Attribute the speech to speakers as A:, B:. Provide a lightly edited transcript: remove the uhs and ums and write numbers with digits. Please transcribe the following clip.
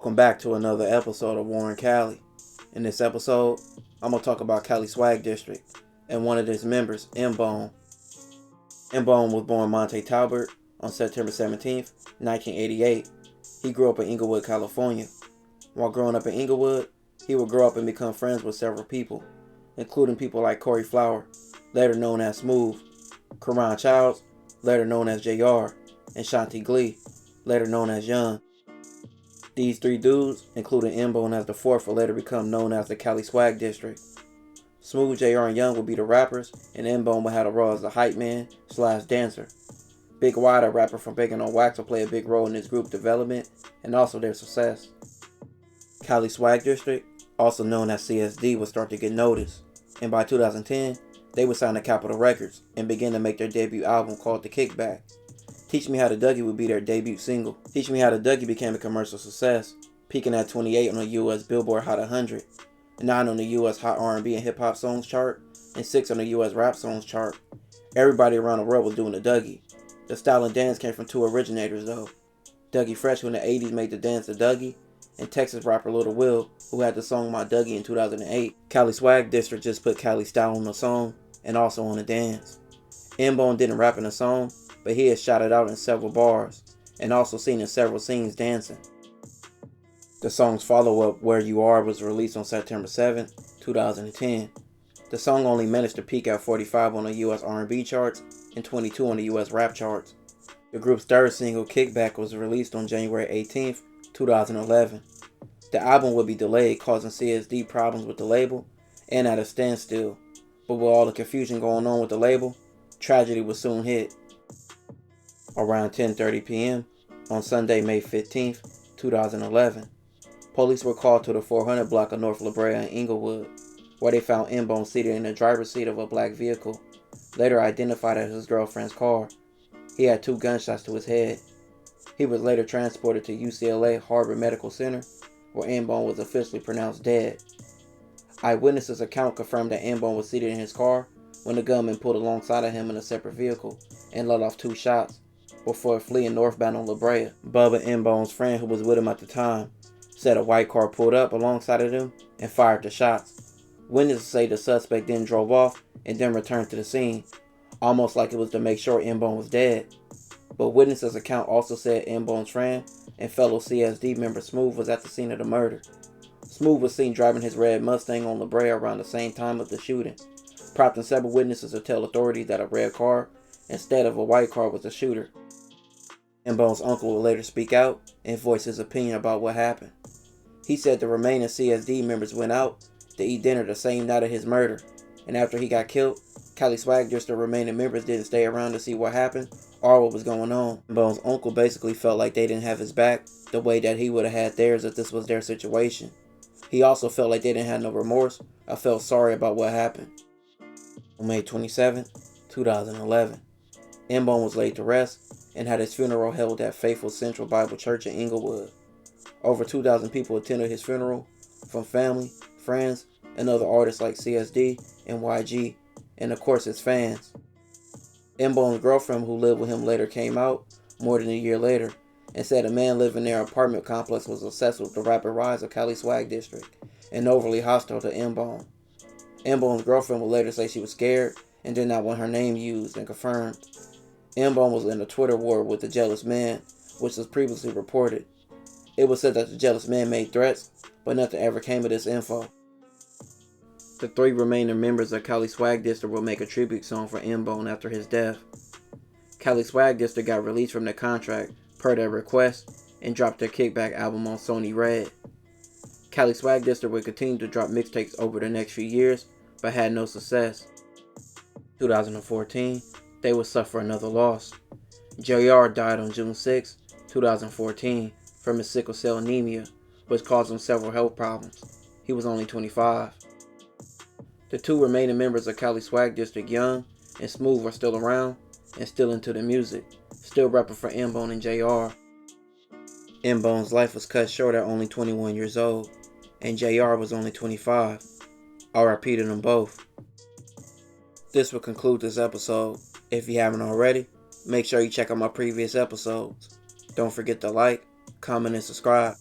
A: Welcome back to another episode of Warren Cali. In this episode, I'm going to talk about Cali Swag District and one of its members, M-Bone. M-Bone was born Monte Talbert on September 17th, 1988. He grew up in Inglewood, California. While growing up in Inglewood, he would grow up and become friends with several people, including people like Corey Flower, later known as Smooth, Karan Childs, later known as JR, and Shanti Glee, later known as Young. These three dudes, including M-Bone as the fourth, would later become known as the Cali Swag District. Smooth, JR, and Young would be the rappers, and M-Bone would have the role as the hype man / dancer. Big Y, the rapper from Bacon on Wax, will play a big role in this group development and also their success. Cali Swag District, also known as CSD, would start to get noticed, and by 2010, they would sign to Capitol Records and begin to make their debut album called The Kickback. Teach Me How to Dougie would be their debut single. Teach Me How to Dougie became a commercial success, peaking at 28 on the US Billboard Hot 100, 9 on the US Hot R&B and Hip Hop Songs chart, and 6 on the US Rap Songs chart. Everybody around the world was doing the Dougie. The style and dance came from two originators though. Dougie Fresh, who in the 80s made the dance to Dougie, and Texas rapper Lil Will, who had the song My Dougie in 2008. Cali Swag District just put Cali style on the song and also on the dance. M-Bone didn't rap in the song, but he has shouted out in several bars, and also seen in several scenes dancing. The song's follow-up, Where You Are, was released on September 7, 2010. The song only managed to peak at 45 on the US R&B charts and 22 on the US rap charts. The group's third single, Kickback, was released on January 18, 2011. The album would be delayed, causing CSD problems with the label and at a standstill, but with all the confusion going on with the label, tragedy would soon hit. Around 10:30 p.m. on Sunday, May 15, 2011, police were called to the 400 block of North La Brea in Inglewood, where they found M-Bone seated in the driver's seat of a black vehicle, later identified as his girlfriend's car. He had 2 gunshots to his head. He was later transported to UCLA Harbor Medical Center, where M-Bone was officially pronounced dead. Eyewitnesses' account confirmed that M-Bone was seated in his car when the gunman pulled alongside of him in a separate vehicle and let off 2 shots before fleeing northbound on La Brea. Bubba, M-Bone's friend who was with him at the time, said a white car pulled up alongside of them and fired the shots. Witnesses say the suspect then drove off and then returned to the scene, almost like it was to make sure M-Bone was dead. But witnesses' account also said M-Bone's friend and fellow CSD member Smooth was at the scene of the murder. Smooth was seen driving his red Mustang on La Brea around the same time of the shooting, prompting several witnesses to tell authorities that a red car instead of a white car was the shooter. M-Bone's uncle would later speak out and voice his opinion about what happened. He said the remaining CSD members went out to eat dinner the same night of his murder, and after he got killed, Cali Swag District remaining members didn't stay around to see what happened or what was going on. M-Bone's uncle basically felt like they didn't have his back the way that he would have had theirs if this was their situation. He also felt like they didn't have no remorse or felt sorry about what happened. On May 27, 2011, M-Bone was laid to rest and had his funeral held at Faithful Central Bible Church in Inglewood. Over 2,000 people attended his funeral, from family, friends, and other artists like CSD and YG, and of course his fans. M-Bone's girlfriend who lived with him later came out more than a year later and said a man living in their apartment complex was obsessed with the rapid rise of Cali Swag District and overly hostile to M-Bone. M-Bone's girlfriend would later say she was scared and did not want her name used, and confirmed M-Bone was in a Twitter war with the jealous man, which was previously reported. It was said that the jealous man made threats, but nothing ever came of this info. The 3 remaining members of Cali Swag District will make a tribute song for M-Bone after his death. Cali Swag District got released from their contract per their request and dropped their Kickback album on Sony Red. Cali Swag District would continue to drop mixtapes over the next few years, but had no success. 2014, they would suffer another loss. JR died on June 6, 2014 from his sickle cell anemia, which caused him several health problems. He was only 25. The 2 remaining members of Cali Swag District, Young and Smooth, are still around and still into the music, still rapping for M-Bone and JR. M-Bone's life was cut short at only 21 years old, and JR was only 25. RIP to them both. This will conclude this episode. If you haven't already, make sure you check out my previous episodes. Don't forget to like, comment, and subscribe.